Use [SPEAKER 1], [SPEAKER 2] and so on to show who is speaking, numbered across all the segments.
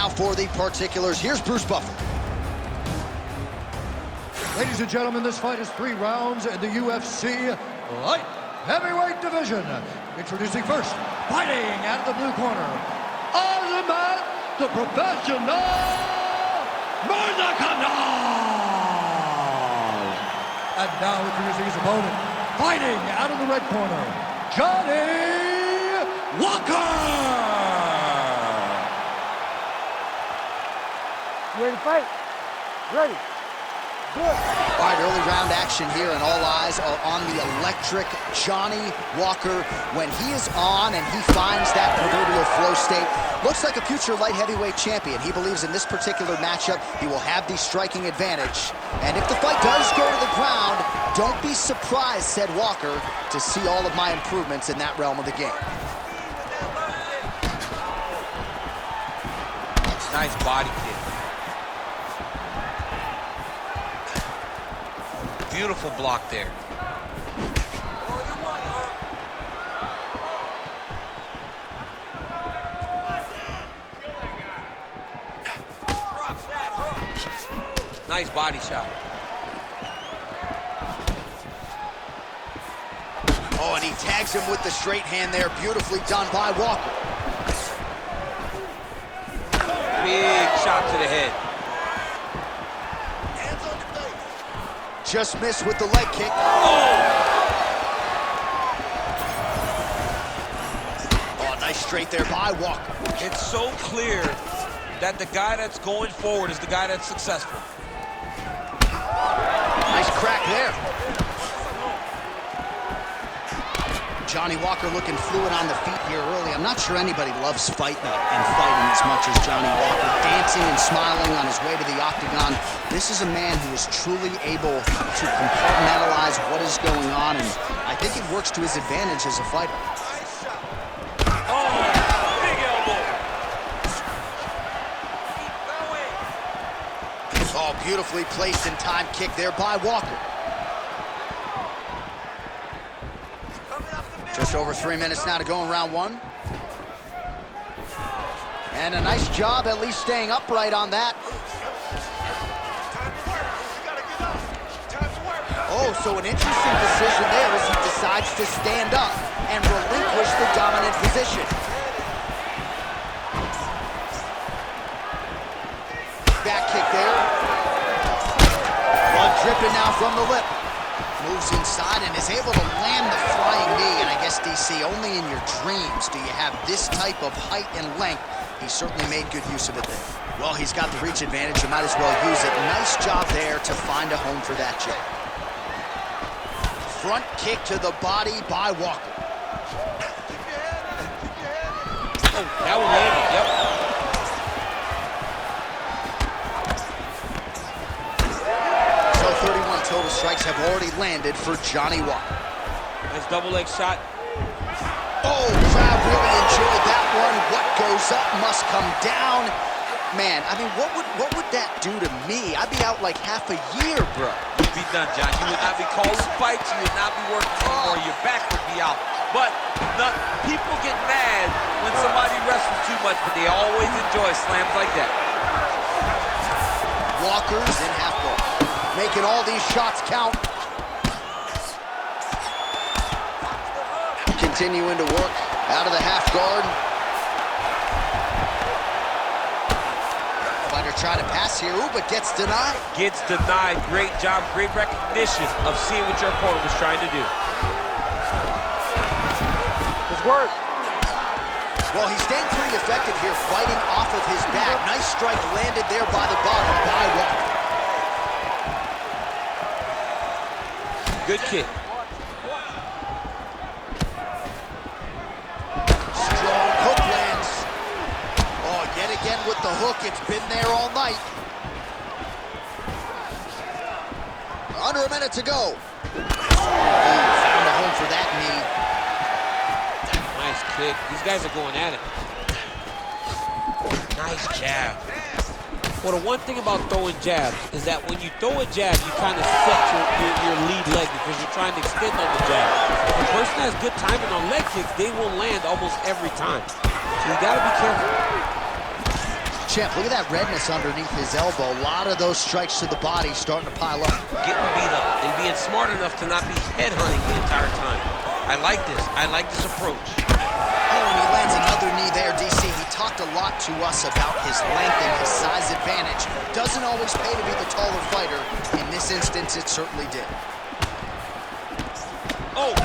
[SPEAKER 1] now for the particulars. Here's Bruce Buffer.
[SPEAKER 2] Ladies and gentlemen, this fight is 3 rounds in the UFC light heavyweight division. Introducing first, fighting out of the blue corner, Azamat, the professional Murzakanov. And now introducing his opponent, fighting out of the red corner, Johnny Walker.
[SPEAKER 3] You ready to fight? Ready.
[SPEAKER 1] All right, early round action here, and all eyes are on the electric Johnny Walker. When he is on and he finds that proverbial flow state, looks like a future light heavyweight champion. He believes in this particular matchup, he will have the striking advantage. And if the fight does go to the ground, don't be surprised, said Walker, to see all of my improvements in that realm of the game.
[SPEAKER 4] Nice body kick. Beautiful block there. Nice body shot.
[SPEAKER 1] Oh, and he tags him with the straight hand there. Beautifully done by Walker.
[SPEAKER 4] Big shot to the head.
[SPEAKER 1] Just missed with the leg kick. Oh, nice straight there by Walker.
[SPEAKER 4] It's so clear that the guy that's going forward is the guy that's successful.
[SPEAKER 1] Nice crack there. Johnny Walker looking fluid on the feet here early. I'm not sure anybody loves fighting and fighting as much as Johnny Walker. Dancing and smiling on his way to the octagon. This is a man who is truly able to compartmentalize what is going on, and I think it works to his advantage as a fighter.
[SPEAKER 4] Oh, big elbow.
[SPEAKER 1] Oh, beautifully placed and timed kick there by Walker. Just over 3 minutes now to go in round 1. And a nice job at least staying upright on that. Oh, so an interesting decision there as he decides to stand up and relinquish the dominant position. Back kick there. Blood dripping now from the lip. Moves inside and is able to land the flying knee. And I guess, DC, only in your dreams do you have this type of height and length. He certainly made good use of it there. Well, he's got the reach advantage. You might as well use it. Nice job there to find a home for that jab. Front kick to the body by Walker.
[SPEAKER 4] Oh, that one landed, yep.
[SPEAKER 1] Total strikes have already landed for Johnny Walker.
[SPEAKER 4] Nice double leg shot.
[SPEAKER 1] Oh, crowd really enjoyed that one. What goes up must come down. Man, I mean, what would that do to me? I'd be out like half a year, bro.
[SPEAKER 4] You'd be done, John. You would not be calling fights. You would not be working anymore. Your back would be out. But people get mad when somebody wrestles too much, but they always enjoy slams like that.
[SPEAKER 1] Walker's in half guard, making all these shots count. Continuing to work out of the half guard. Fighter trying to pass here, ooh, but gets denied.
[SPEAKER 4] Gets denied. Great job, great recognition of seeing what your opponent was trying to do.
[SPEAKER 3] Good work.
[SPEAKER 1] Well, he's staying pretty effective here, fighting off of his back. Nice strike landed there by the bottom by Walker.
[SPEAKER 4] Good kick.
[SPEAKER 1] Strong hook lands. Oh, yet again with the hook. It's been there all night. Under a minute to go. Found a home for that knee.
[SPEAKER 4] Nice kick. These guys are going at it. Nice jab. Well, the one thing about throwing jabs is that when you throw a jab, you kind of set your lead leg because you're trying to extend on the jab. If a person has good timing on leg kicks, they will land almost every time. So you got to be careful.
[SPEAKER 1] Champ, look at that redness underneath his elbow. A lot of those strikes to the body starting to pile up.
[SPEAKER 4] Getting beat up and being smart enough to not be headhunting the entire time. I like this. I like this approach.
[SPEAKER 1] Oh, and he lands another knee there, DC. He talked a lot to us about his length and his size advantage. Doesn't always pay to be the taller fighter. In this instance, it certainly did.
[SPEAKER 4] Oh!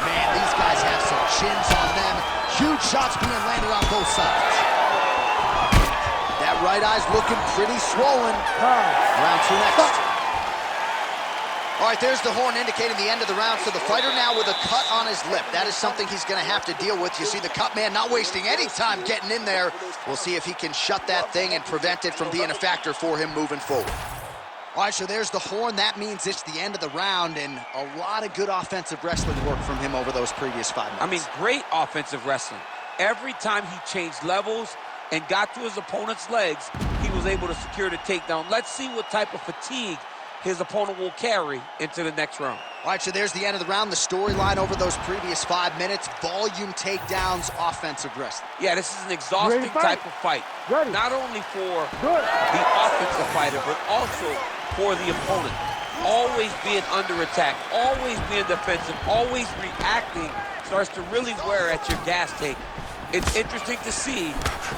[SPEAKER 1] Man, these guys have some chins on them. Huge shots being landed on both sides. That right eye's looking pretty swollen. Round 2 next. All right, there's the horn indicating the end of the round. So the fighter now with a cut on his lip. That is something he's going to have to deal with. You see the cut man not wasting any time getting in there. We'll see if he can shut that thing and prevent it from being a factor for him moving forward. All right, so there's the horn. That means it's the end of the round, and a lot of good offensive wrestling work from him over those previous 5 minutes.
[SPEAKER 4] I mean, great offensive wrestling. Every time he changed levels and got to his opponent's legs, he was able to secure the takedown. Let's see what type of fatigue his opponent will carry into the next round.
[SPEAKER 1] All right, so there's the end of the round. The storyline over those previous 5 minutes, volume takedowns, offensive wrestling.
[SPEAKER 4] Yeah, this is an exhausting type of fight. Not only for the offensive fighter, but also for the opponent. Always being under attack, always being defensive, always reacting starts to really wear at your gas tank. It's interesting to see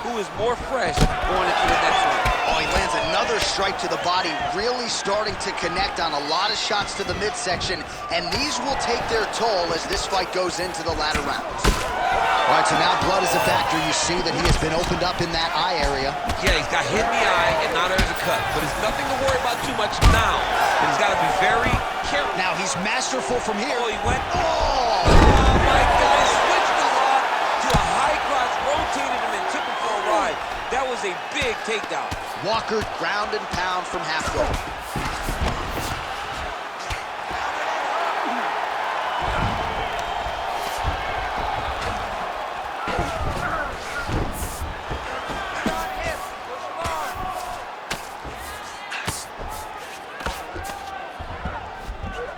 [SPEAKER 4] who is more fresh going into the next round.
[SPEAKER 1] Oh, he lands another strike to the body, really starting to connect on a lot of shots to the midsection, and these will take their toll as this fight goes into the latter rounds. All right, so now blood is a factor. You see that he has been opened up in that eye area.
[SPEAKER 4] Yeah, he's got hit in the eye, and now there's a cut. But it's nothing to worry about too much now. But he's got to be very careful.
[SPEAKER 1] Now he's masterful from here.
[SPEAKER 4] Oh, he went.
[SPEAKER 1] Oh!
[SPEAKER 4] Oh, my God. He switched the lock to a high cross, rotated him, and took him for a ride. That was a big takedown.
[SPEAKER 1] Walker ground and pound from half guard.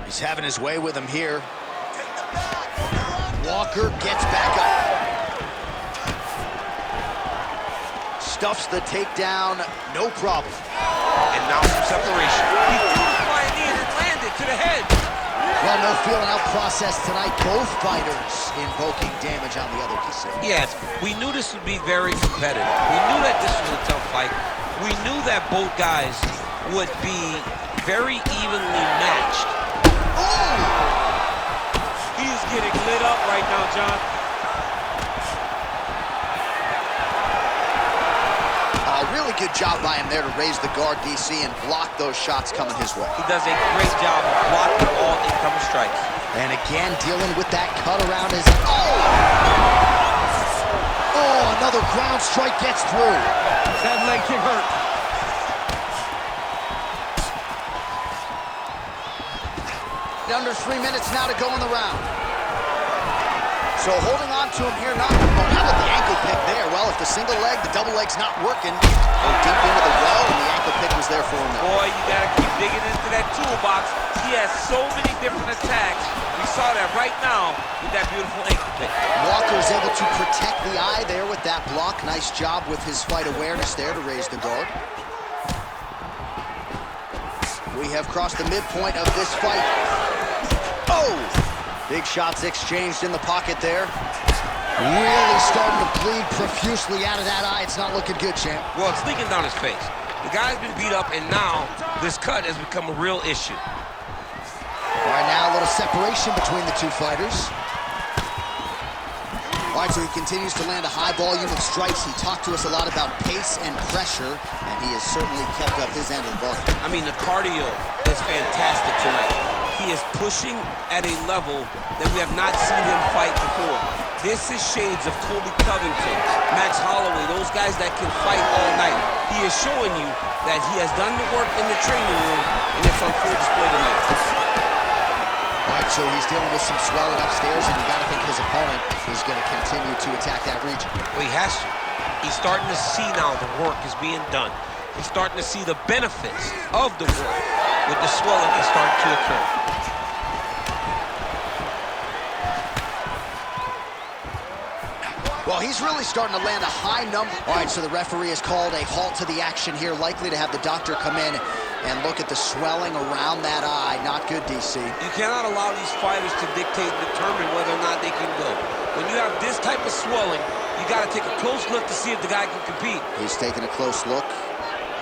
[SPEAKER 1] He's having his way with him here. Walker gets back up. Stuffs the takedown, no problem.
[SPEAKER 4] And now some separation. He threw the flying knee and it landed to the head.
[SPEAKER 1] Well, no feeling out process tonight. Both fighters invoking damage on the other DC.
[SPEAKER 4] Yes, we knew this would be very competitive. We knew that this was a tough fight. We knew that both guys would be very evenly matched.
[SPEAKER 1] Oh!
[SPEAKER 4] He's getting lit up right now, John.
[SPEAKER 1] Really good job by him there to raise the guard, DC, and block those shots coming his way.
[SPEAKER 4] He does a great job of blocking all incoming strikes.
[SPEAKER 1] And again, dealing with that cut around his... Oh! Oh, another ground strike gets through.
[SPEAKER 4] That leg kick hurt.
[SPEAKER 1] Under 3 minutes now to go in the round. So holding on to him here, not... Oh, how about the ankle pick there? Well, if the single leg, the double leg's not working, go deep into the well, and the ankle pick was there for him.
[SPEAKER 4] Boy, you gotta keep digging into that toolbox. He has so many different attacks. We saw that right now with that beautiful ankle pick.
[SPEAKER 1] Walker's able to protect the eye there with that block. Nice job with his fight awareness there to raise the guard. We have crossed the midpoint of this fight. Oh! Big shots exchanged in the pocket there. Really starting to bleed profusely out of that eye. It's not looking good, champ.
[SPEAKER 4] Well, it's leaking down his face. The guy's been beat up, and now this cut has become a real issue.
[SPEAKER 1] All right, now a little separation between the two fighters. All right, so he continues to land a high volume of strikes. He talked to us a lot about pace and pressure, and he has certainly kept up his end of the bargain.
[SPEAKER 4] I mean, the cardio is fantastic tonight. He is pushing at a level that we have not seen him fight before. This is shades of Colby Covington, Max Holloway, those guys that can fight all night. He is showing you that he has done the work in the training room, and it's on full display tonight.
[SPEAKER 1] All right, so he's dealing with some swelling upstairs, and you got to think his opponent is going to continue to attack that region.
[SPEAKER 4] Well, he has to. He's starting to see now the work is being done. He's starting to see the benefits of the work with the swelling that's starting to occur.
[SPEAKER 1] Well, Well, he's really starting to land a high number. All right, so the referee has called a halt to the action here, likely to have the doctor come in and look at the swelling around that eye. Not good, DC.
[SPEAKER 4] You cannot allow these fighters to dictate and determine whether or not they can go. When you have this type of swelling, you got to take a close look to see if the guy can compete.
[SPEAKER 1] He's taking a close look.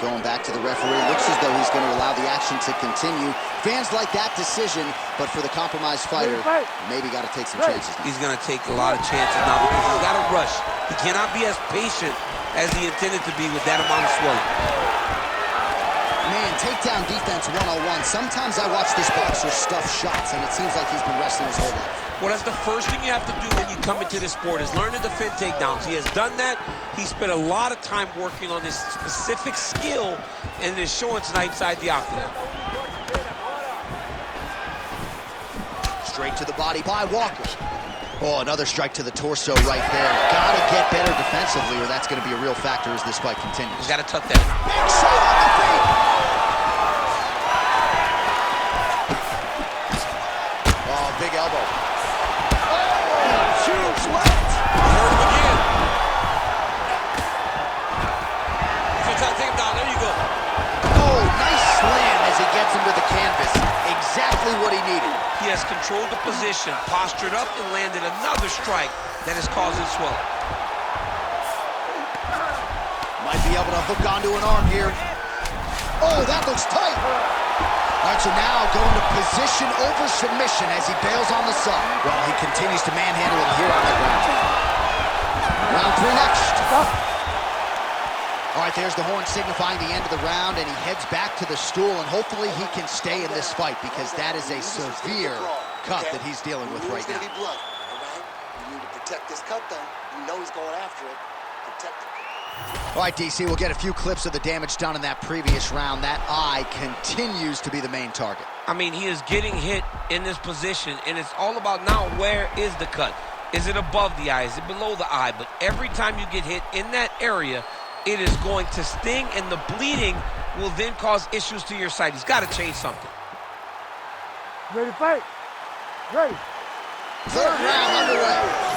[SPEAKER 1] Going back to the referee, looks as though he's going to allow the action to continue. Fans like that decision, but for the compromised fighter, maybe got to take some chances now.
[SPEAKER 4] He's going to take a lot of chances now because he's got to rush. He cannot be as patient as he intended to be with that amount of swelling.
[SPEAKER 1] Man, takedown defense 101. Sometimes I watch this boxer stuff shots, and it seems like he's been wrestling his whole life.
[SPEAKER 4] Well, that's the first thing you have to do when you come into this sport is learn to defend takedowns. He has done that. He spent a lot of time working on this specific skill, and it is showing tonight inside the octagon.
[SPEAKER 1] Straight to the body by Walker. Oh, another strike to the torso right there. Gotta get better defensively, or that's gonna be a real factor as this fight continues.
[SPEAKER 4] He's gotta tuck that.
[SPEAKER 1] Big shot on the feet. Oh, big elbow. Huge left.
[SPEAKER 4] Hurt him again. He's trying to take him down. There you go.
[SPEAKER 1] Oh, nice slam as he gets him to the canvas. Exactly what he needed.
[SPEAKER 4] He has controlled the position, postured up, and landed another strike that is causing swelling.
[SPEAKER 1] Might be able to hook onto an arm here. Oh, that looks tight. All right, so now going to position over submission as he bails on the sub. Well, he continues to manhandle him here on the ground. Round 3 next. All right, there's the horn signifying the end of the round, and he heads back to the stool, and hopefully he can stay in this fight because that is a severe cut that he's dealing with right now.
[SPEAKER 5] It's gonna be blood, all right? You need to protect this cut, though. You know he's going after it. Protect it.
[SPEAKER 1] All right, DC, we'll get a few clips of the damage done in that previous round. That eye continues to be the main target.
[SPEAKER 4] I mean, he is getting hit in this position, and it's all about now where is the cut? Is it above the eye? Is it below the eye? But every time you get hit in that area, it is going to sting, and the bleeding will then cause issues to your sight. He's got to change something.
[SPEAKER 3] Ready to fight? Ready.
[SPEAKER 1] Third round underway.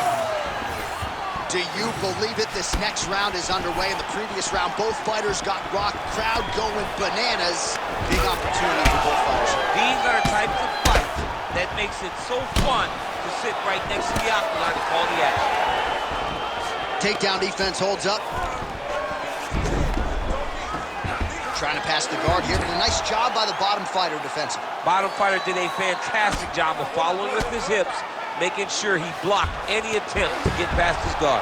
[SPEAKER 1] Do you believe it? This next round is underway. In the previous round, both fighters got rocked. Crowd going bananas. Big opportunity for both fighters.
[SPEAKER 4] These are the types of fights that makes it so fun to sit right next to the octagon and call the action.
[SPEAKER 1] Takedown defense holds up. Trying to pass the guard here, but a nice job by the bottom fighter defensively.
[SPEAKER 4] Bottom fighter did a fantastic job of following with his hips, making sure he blocked any attempt to get past his guard.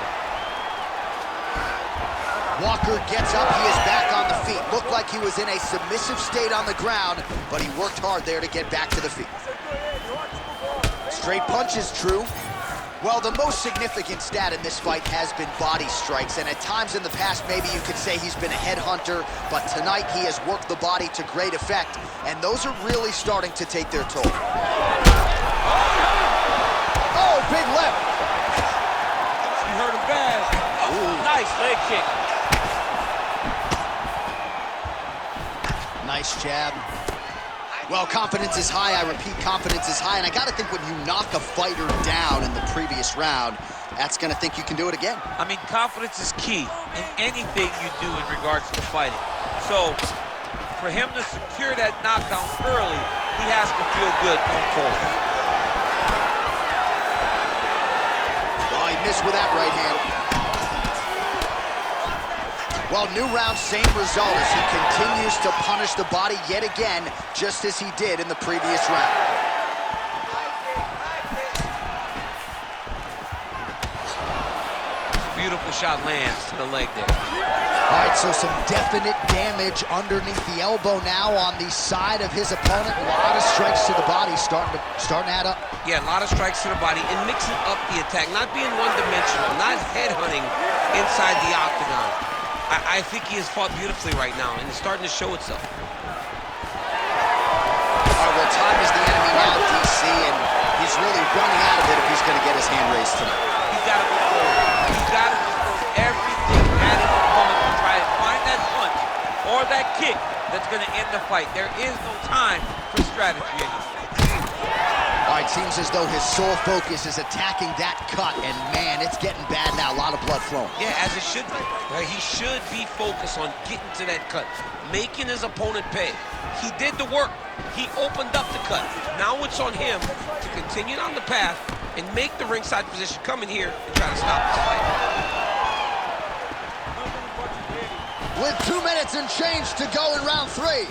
[SPEAKER 1] Walker gets up, he is back on the feet. Looked like he was in a submissive state on the ground, but he worked hard there to get back to the feet. Straight punch is true. Well, the most significant stat in this fight has been body strikes, and at times in the past, maybe you could say he's been a headhunter, but tonight he has worked the body to great effect, and those are really starting to take their toll. Oh, big left.
[SPEAKER 4] You heard him bad. Oh, nice leg kick.
[SPEAKER 1] Nice jab. Well, confidence is high. I repeat, confidence is high. And I got to think when you knock a fighter down in the previous round, that's going to think you can do it again.
[SPEAKER 4] I mean, confidence is key in anything you do in regards to fighting. So, for him to secure that knockdown early, he has to feel good going forward.
[SPEAKER 1] Oh, he missed with that right hand. Well, new round, same result as he continues to punish the body yet again, just as he did in the previous round.
[SPEAKER 4] Beautiful shot lands to the leg there.
[SPEAKER 1] All right, so some definite damage underneath the elbow now on the side of his opponent. A lot of strikes to the body starting to add up.
[SPEAKER 4] Yeah, a lot of strikes to the body and mixing up the attack, not being one-dimensional, not headhunting inside the octagon. I think he has fought beautifully right now, and it's starting to show itself.
[SPEAKER 1] All right, well, time is the enemy now, DC, and he's really running out of it if he's going to get his hand raised tonight.
[SPEAKER 4] He's got to go forward. He's got to throw everything at his opponent to try to find that punch or that kick that's going to end the fight. There is no time for strategy anymore.
[SPEAKER 1] All All right, seems as though his sole focus is attacking that cut, and man, it's getting bad now. A lot of blood flowing.
[SPEAKER 4] Yeah, as it should be. Right? He should be focused on getting to that cut, making his opponent pay. He did the work. He opened up the cut. Now it's on him to continue on the path and make the ringside position, come in here and try to stop this fight.
[SPEAKER 1] With 2 minutes and change to go in round 3.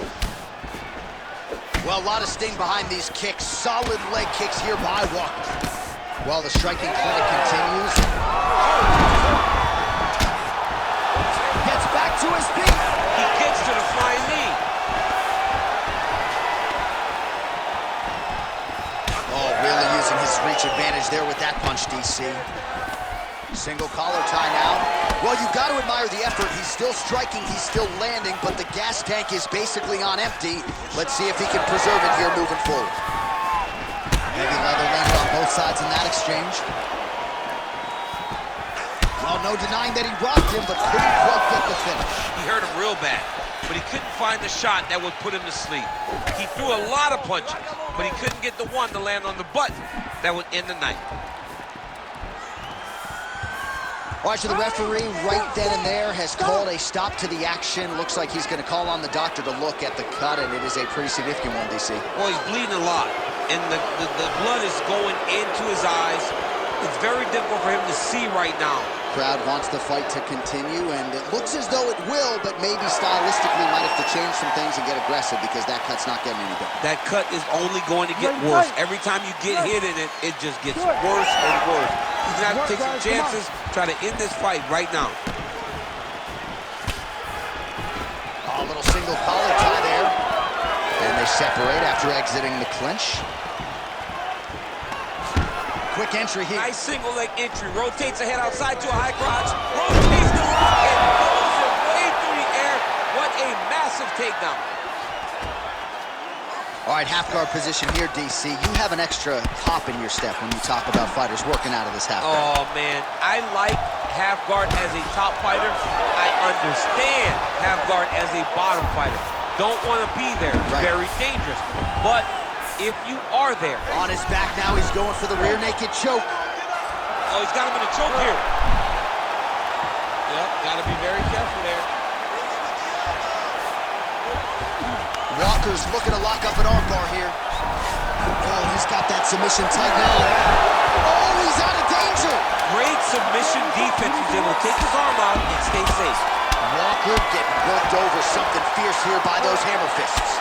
[SPEAKER 1] Well, a lot of sting behind these kicks. Solid leg kicks here by Walker. While the striking clinic continues. Gets back to his feet.
[SPEAKER 4] He gets to the flying knee.
[SPEAKER 1] Oh, really using his reach advantage there with that punch, DC. Single collar tie now. Well, you've got to admire the effort. He's still striking, he's still landing, but the gas tank is basically on empty. Let's see if he can preserve it here moving forward. Heavy leather landed on both sides in that exchange. Well, no denying that he rocked him, but couldn't quite get the finish.
[SPEAKER 4] He hurt him real bad, but he couldn't find the shot that would put him to sleep. He threw a lot of punches, but he couldn't get the one to land on the button that would end the night.
[SPEAKER 1] All right, so the referee right then and there has called a stop to the action. Looks like he's going to call on the doctor to look at the cut, and it is a pretty significant one, DC.
[SPEAKER 4] Well, he's bleeding a lot, and the blood is going into his eyes. It's very difficult for him to see right now.
[SPEAKER 1] Crowd wants the fight to continue, and it looks as though it will, but maybe stylistically might have to change some things and get aggressive because that cut's not getting any better.
[SPEAKER 4] That cut is only going to get worse. Every time you get hit in it, it just gets worse and worse. He's going to have to take some chances, try to end this fight right now.
[SPEAKER 1] Oh, a little single collar tie there. And they separate after exiting the clinch. Quick entry here.
[SPEAKER 4] Nice single leg entry. Rotates the head outside to a high crotch. Rotates the lock and throws it way through the air. What a massive takedown.
[SPEAKER 1] All right, half guard position here, DC. You have an extra hop in your step when you talk about fighters working out of this half guard.
[SPEAKER 4] Oh, man. I like half guard as a top fighter. I understand half guard as a bottom fighter. Don't want to be there. Right. Very dangerous. But if you are there.
[SPEAKER 1] On his back now, he's going for the rear naked choke.
[SPEAKER 4] Oh, he's got him in a choke here. Yep, got to be very careful there.
[SPEAKER 1] Walker's looking to lock up an armbar here. Oh, he's got that submission tight now. Oh, he's out of danger.
[SPEAKER 4] Great submission defense. He's able to take his arm out and stay safe.
[SPEAKER 1] Walker getting worked over, something fierce here by those hammer fists.